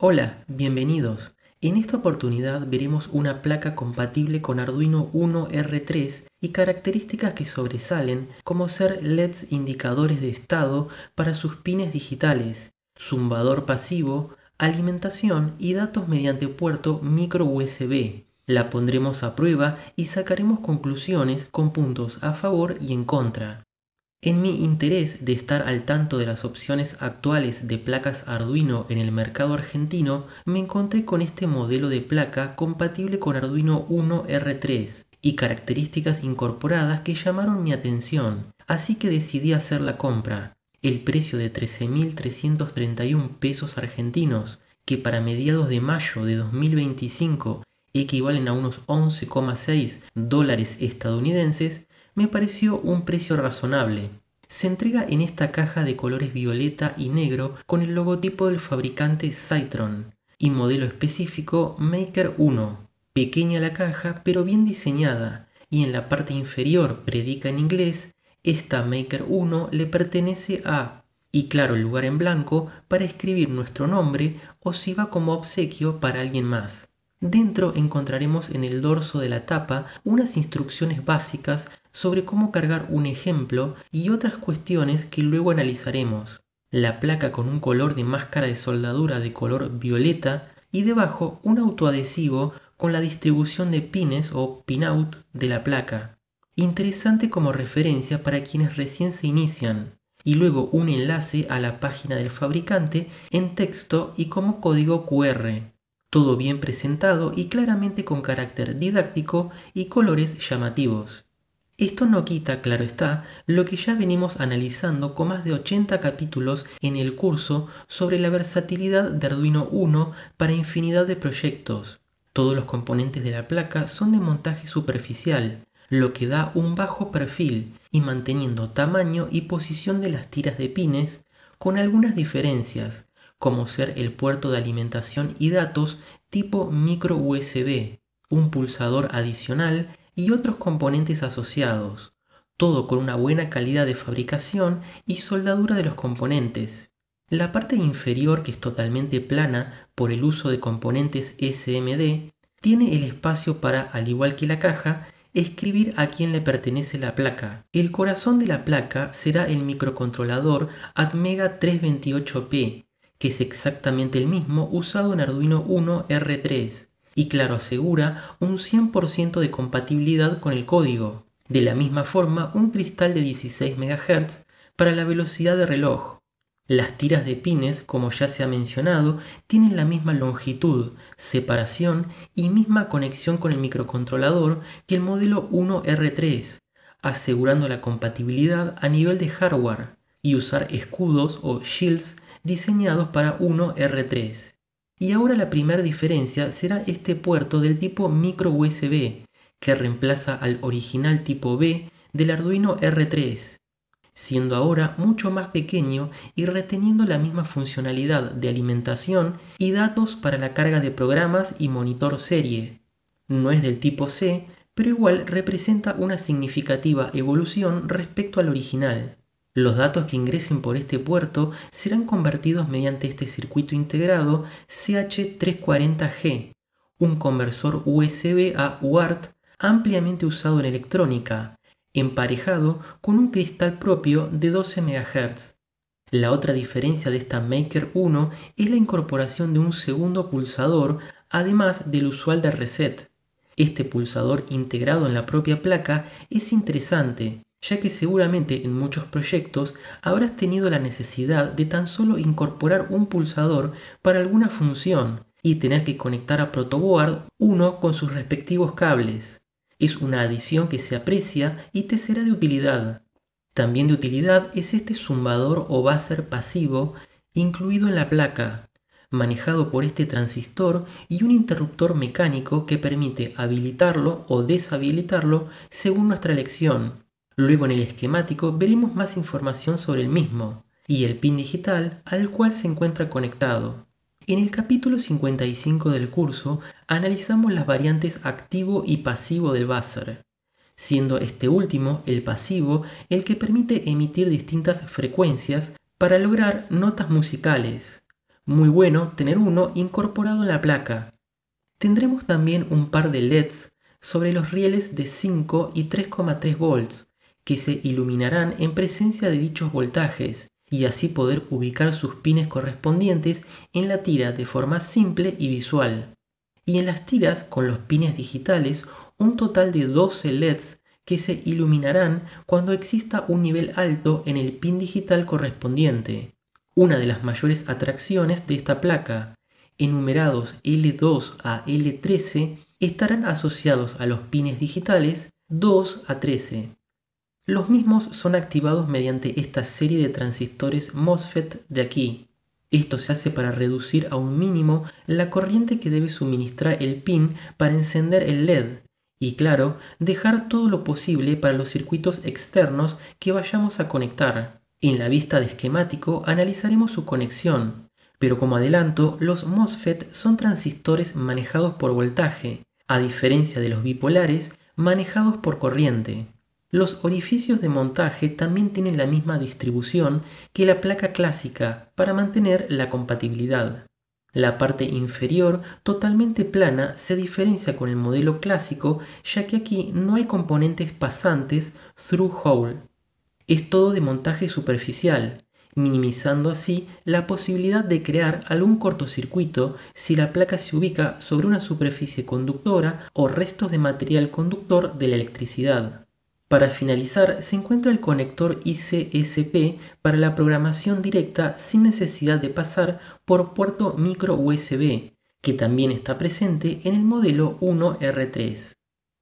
Hola, bienvenidos. En esta oportunidad veremos una placa compatible con Arduino Uno R3 y características que sobresalen como ser LEDs indicadores de estado para sus pines digitales, zumbador pasivo, alimentación y datos mediante puerto micro USB. La pondremos a prueba y sacaremos conclusiones con puntos a favor y en contra. En mi interés de estar al tanto de las opciones actuales de placas Arduino en el mercado argentino, me encontré con este modelo de placa compatible con Arduino Uno R3 y características incorporadas que llamaron mi atención, así que decidí hacer la compra. El precio de 13.331 pesos argentinos, que para mediados de mayo de 2025 equivalen a unos 11,6 dólares estadounidenses, me pareció un precio razonable. Se entrega en esta caja de colores violeta y negro con el logotipo del fabricante Cytron y modelo específico Maker 1. Pequeña la caja pero bien diseñada, y en la parte inferior predica en inglés: esta Maker 1 le pertenece a, y claro el lugar en blanco para escribir nuestro nombre o si va como obsequio para alguien más. Dentro encontraremos en el dorso de la tapa unas instrucciones básicas sobre cómo cargar un ejemplo y otras cuestiones que luego analizaremos. La placa con un color de máscara de soldadura de color violeta y debajo un autoadhesivo con la distribución de pines o pinout de la placa. Interesante como referencia para quienes recién se inician. Y luego un enlace a la página del fabricante en texto y como código QR. Todo bien presentado y claramente con carácter didáctico y colores llamativos. Esto no quita, claro está, lo que ya venimos analizando con más de 80 capítulos en el curso sobre la versatilidad de Arduino Uno para infinidad de proyectos. Todos los componentes de la placa son de montaje superficial, lo que da un bajo perfil y manteniendo tamaño y posición de las tiras de pines, con algunas diferencias, como ser el puerto de alimentación y datos tipo micro USB, un pulsador adicional y otros componentes asociados, todo con una buena calidad de fabricación y soldadura de los componentes. La parte inferior, que es totalmente plana por el uso de componentes SMD, tiene el espacio para, al igual que la caja, escribir a quién le pertenece la placa. El corazón de la placa será el microcontrolador Atmega 328P, que es exactamente el mismo usado en Arduino Uno R3. Y claro, asegura un 100% de compatibilidad con el código. De la misma forma, un cristal de 16 MHz para la velocidad de reloj. Las tiras de pines, como ya se ha mencionado, tienen la misma longitud, separación y misma conexión con el microcontrolador que el modelo Uno R3, asegurando la compatibilidad a nivel de hardware y usar escudos o shields diseñados para Uno R3. Y ahora la primera diferencia será este puerto del tipo micro USB, que reemplaza al original tipo B del Arduino R3, siendo ahora mucho más pequeño y reteniendo la misma funcionalidad de alimentación y datos para la carga de programas y monitor serie. No es del tipo C, pero igual representa una significativa evolución respecto al original. Los datos que ingresen por este puerto serán convertidos mediante este circuito integrado CH340G, un conversor USB a UART ampliamente usado en electrónica, emparejado con un cristal propio de 12 MHz. La otra diferencia de esta Maker 1 es la incorporación de un segundo pulsador, además del usual de reset. Este pulsador integrado en la propia placa es interesante, ya que seguramente en muchos proyectos habrás tenido la necesidad de tan solo incorporar un pulsador para alguna función y tener que conectar a protoboard uno con sus respectivos cables. Es una adición que se aprecia y te será de utilidad. También de utilidad es este zumbador o buzzer pasivo incluido en la placa, manejado por este transistor y un interruptor mecánico que permite habilitarlo o deshabilitarlo según nuestra elección. Luego en el esquemático veremos más información sobre el mismo y el pin digital al cual se encuentra conectado. En el capítulo 55 del curso analizamos las variantes activo y pasivo del buzzer, siendo este último, el pasivo, el que permite emitir distintas frecuencias para lograr notas musicales. Muy bueno tener uno incorporado en la placa. Tendremos también un par de LEDs sobre los rieles de 5 y 3,3 volts, que se iluminarán en presencia de dichos voltajes y así poder ubicar sus pines correspondientes en la tira de forma simple y visual. Y en las tiras con los pines digitales, un total de 12 LEDs que se iluminarán cuando exista un nivel alto en el pin digital correspondiente. Una de las mayores atracciones de esta placa, enumerados L2 a L13, estarán asociados a los pines digitales 2 a 13. Los mismos son activados mediante esta serie de transistores MOSFET de aquí. Esto se hace para reducir a un mínimo la corriente que debe suministrar el pin para encender el LED y, claro, dejar todo lo posible para los circuitos externos que vayamos a conectar. En la vista de esquemático analizaremos su conexión, pero como adelanto, los MOSFET son transistores manejados por voltaje, a diferencia de los bipolares manejados por corriente. Los orificios de montaje también tienen la misma distribución que la placa clásica para mantener la compatibilidad. La parte inferior, totalmente plana, se diferencia con el modelo clásico ya que aquí no hay componentes pasantes through-hole. Es todo de montaje superficial, minimizando así la posibilidad de crear algún cortocircuito si la placa se ubica sobre una superficie conductora o restos de material conductor de la electricidad. Para finalizar, se encuentra el conector ICSP para la programación directa sin necesidad de pasar por puerto micro USB, que también está presente en el modelo Uno R3.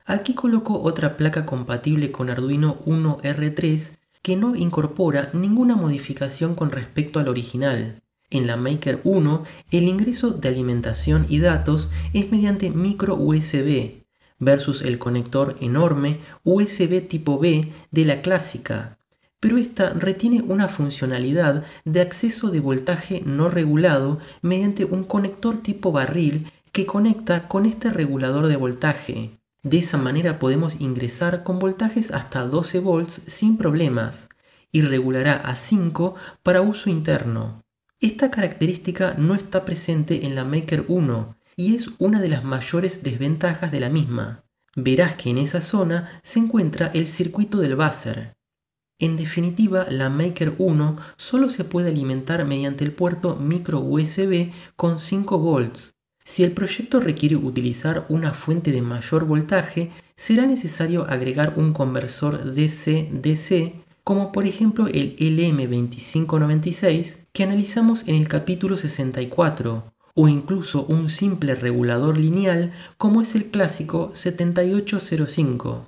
Aquí coloco otra placa compatible con Arduino Uno R3 que no incorpora ninguna modificación con respecto al original. En la Maker 1, el ingreso de alimentación y datos es mediante micro USB, versus el conector enorme USB tipo B de la clásica, pero esta retiene una funcionalidad de acceso de voltaje no regulado mediante un conector tipo barril que conecta con este regulador de voltaje. De esa manera podemos ingresar con voltajes hasta 12 volts sin problemas y regulará a 5 para uso interno. Esta característica no está presente en la Maker 1, y es una de las mayores desventajas de la misma. Verás que en esa zona se encuentra el circuito del buzzer. En definitiva, la Maker 1 solo se puede alimentar mediante el puerto micro USB con 5 volts. Si el proyecto requiere utilizar una fuente de mayor voltaje, será necesario agregar un conversor DC-DC, como por ejemplo el LM2596 que analizamos en el capítulo 64, o incluso un simple regulador lineal como es el clásico 7805.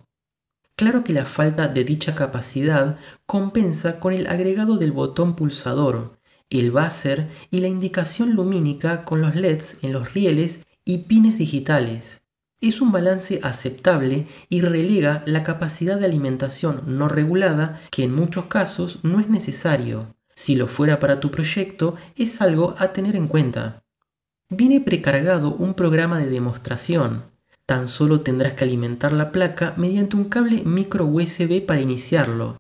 Claro que la falta de dicha capacidad compensa con el agregado del botón pulsador, el buzzer y la indicación lumínica con los LEDs en los rieles y pines digitales. Es un balance aceptable y relega la capacidad de alimentación no regulada que en muchos casos no es necesario. Si lo fuera para tu proyecto, es algo a tener en cuenta. Viene precargado un programa de demostración. Tan solo tendrás que alimentar la placa mediante un cable micro USB para iniciarlo.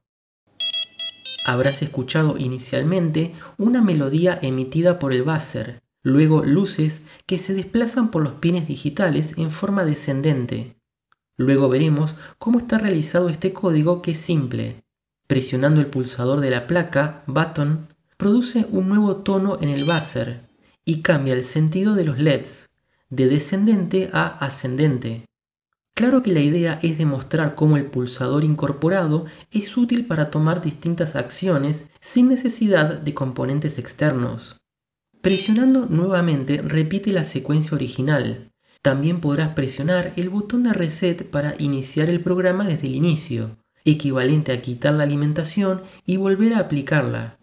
Habrás escuchado inicialmente una melodía emitida por el buzzer, luego luces que se desplazan por los pines digitales en forma descendente. Luego veremos cómo está realizado este código que es simple. Presionando el pulsador de la placa, button, produce un nuevo tono en el buzzer y cambia el sentido de los LEDs, de descendente a ascendente. Claro que la idea es demostrar cómo el pulsador incorporado es útil para tomar distintas acciones sin necesidad de componentes externos. Presionando nuevamente repite la secuencia original. También podrás presionar el botón de reset para iniciar el programa desde el inicio, equivalente a quitar la alimentación y volver a aplicarla,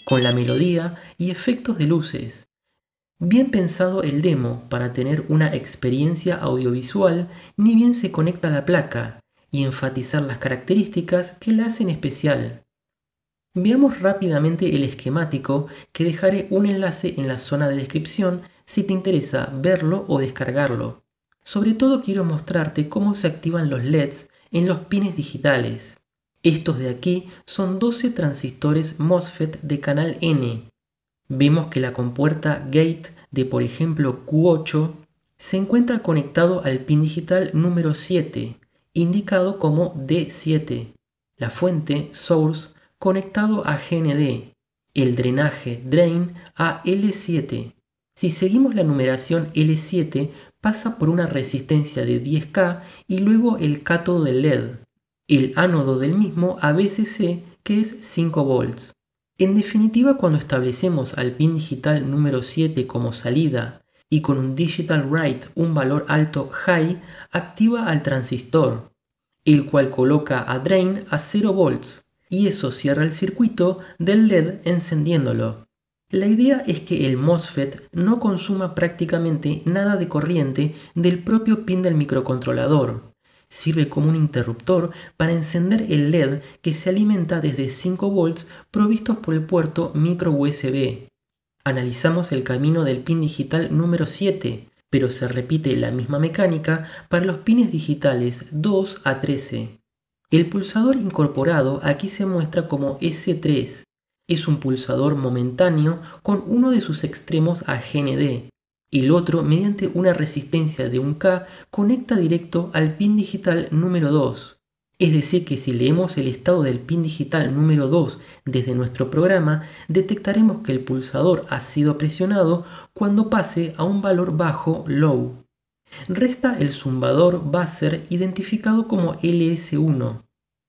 con la melodía y efectos de luces. Bien pensado el demo para tener una experiencia audiovisual ni bien se conecta a la placa y enfatizar las características que la hacen especial. Veamos rápidamente el esquemático que dejaré un enlace en la zona de descripción si te interesa verlo o descargarlo. Sobre todo quiero mostrarte cómo se activan los LEDs en los pines digitales. Estos de aquí son 12 transistores MOSFET de canal N. Vemos que la compuerta gate de por ejemplo Q8 se encuentra conectado al pin digital número 7, indicado como D7, la fuente source conectado a GND, el drenaje drain a L7. Si seguimos la numeración L7 pasa por una resistencia de 10K y luego el cátodo del LED, el ánodo del mismo a VCC que es 5 volts. En definitiva, cuando establecemos al pin digital número 7 como salida y con un digital write un valor alto high, activa al transistor, el cual coloca a drain a 0 volts y eso cierra el circuito del LED encendiéndolo. La idea es que el MOSFET no consuma prácticamente nada de corriente del propio pin del microcontrolador. Sirve como un interruptor para encender el LED que se alimenta desde 5 volts provistos por el puerto micro USB. Analizamos el camino del pin digital número 7, pero se repite la misma mecánica para los pines digitales 2 a 13. El pulsador incorporado aquí se muestra como S3. Es un pulsador momentáneo con uno de sus extremos a GND. El otro, mediante una resistencia de 1K, conecta directo al pin digital número 2. Es decir que si leemos el estado del pin digital número 2 desde nuestro programa, detectaremos que el pulsador ha sido presionado cuando pase a un valor bajo low. Resta el zumbador buzzer identificado como LS1.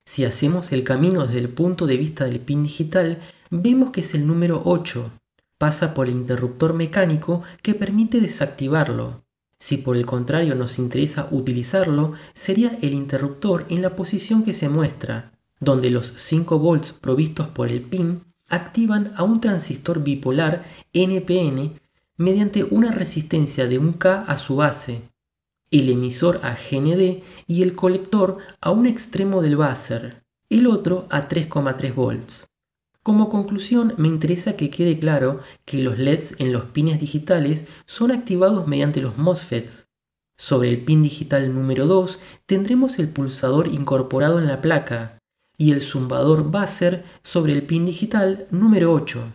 Si hacemos el camino desde el punto de vista del pin digital, vemos que es el número 8. Pasa por el interruptor mecánico que permite desactivarlo. Si por el contrario nos interesa utilizarlo, sería el interruptor en la posición que se muestra, donde los 5 volts provistos por el pin activan a un transistor bipolar NPN mediante una resistencia de 1K a su base, el emisor a GND y el colector a un extremo del buzzer, el otro a 3,3 volts. Como conclusión, me interesa que quede claro que los LEDs en los pines digitales son activados mediante los MOSFETs. Sobre el pin digital número 2 tendremos el pulsador incorporado en la placa y el zumbador buzzer sobre el pin digital número 8.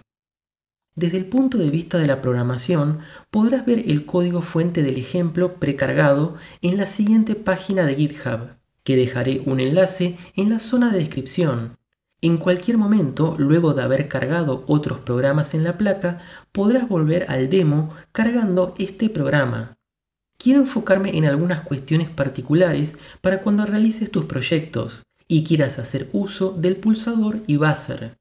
Desde el punto de vista de la programación, podrás ver el código fuente del ejemplo precargado en la siguiente página de GitHub, que dejaré un enlace en la zona de descripción. En cualquier momento, luego de haber cargado otros programas en la placa, podrás volver al demo cargando este programa. Quiero enfocarme en algunas cuestiones particulares para cuando realices tus proyectos y quieras hacer uso del pulsador y buzzer.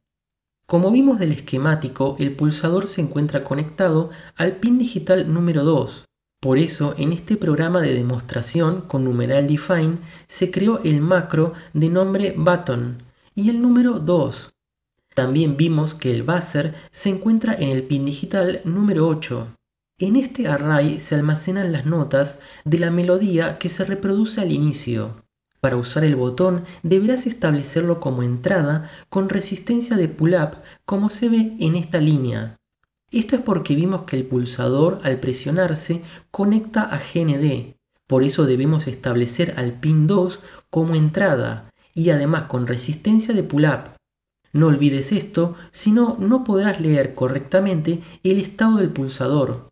Como vimos del esquemático, el pulsador se encuentra conectado al pin digital número 2. Por eso, en este programa de demostración con numeral define se creó el macro de nombre button y el número 2. También vimos que el buzzer se encuentra en el pin digital número 8. En este array se almacenan las notas de la melodía que se reproduce al inicio. Para usar el botón deberás establecerlo como entrada con resistencia de pull-up como se ve en esta línea. Esto es porque vimos que el pulsador al presionarse conecta a GND. Por eso debemos establecer al pin 2 como entrada y además con resistencia de pull-up. No olvides esto, si no, no podrás leer correctamente el estado del pulsador.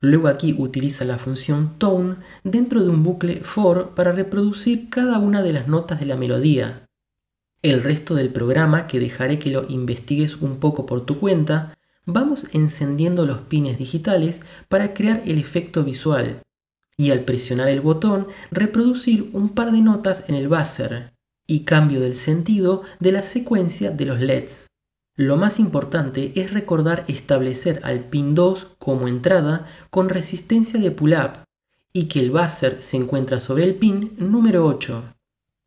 Luego aquí utiliza la función tone dentro de un bucle for para reproducir cada una de las notas de la melodía. El resto del programa, que dejaré que lo investigues un poco por tu cuenta, vamos encendiendo los pines digitales para crear el efecto visual y al presionar el botón reproducir un par de notas en el buzzer y cambio del sentido de la secuencia de los LEDs. Lo más importante es recordar establecer al pin 2 como entrada con resistencia de pull-up y que el buzzer se encuentra sobre el pin número 8.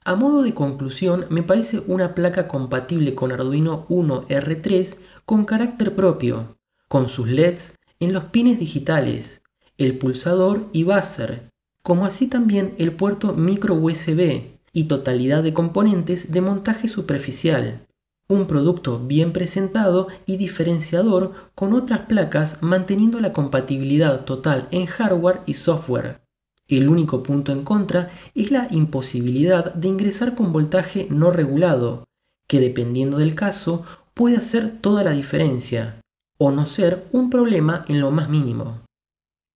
A modo de conclusión, me parece una placa compatible con Arduino Uno R3 con carácter propio, con sus LEDs en los pines digitales, el pulsador y buzzer, como así también el puerto micro USB y totalidad de componentes de montaje superficial. Un producto bien presentado y diferenciador con otras placas manteniendo la compatibilidad total en hardware y software. El único punto en contra es la imposibilidad de ingresar con voltaje no regulado, que dependiendo del caso puede hacer toda la diferencia. o no ser un problema en lo más mínimo.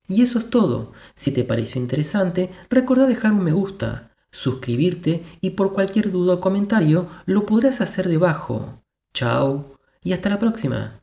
Y eso es todo. Si te pareció interesante, recuerda dejar un me gusta, suscribirte y por cualquier duda o comentario lo podrás hacer debajo. Chao y hasta la próxima.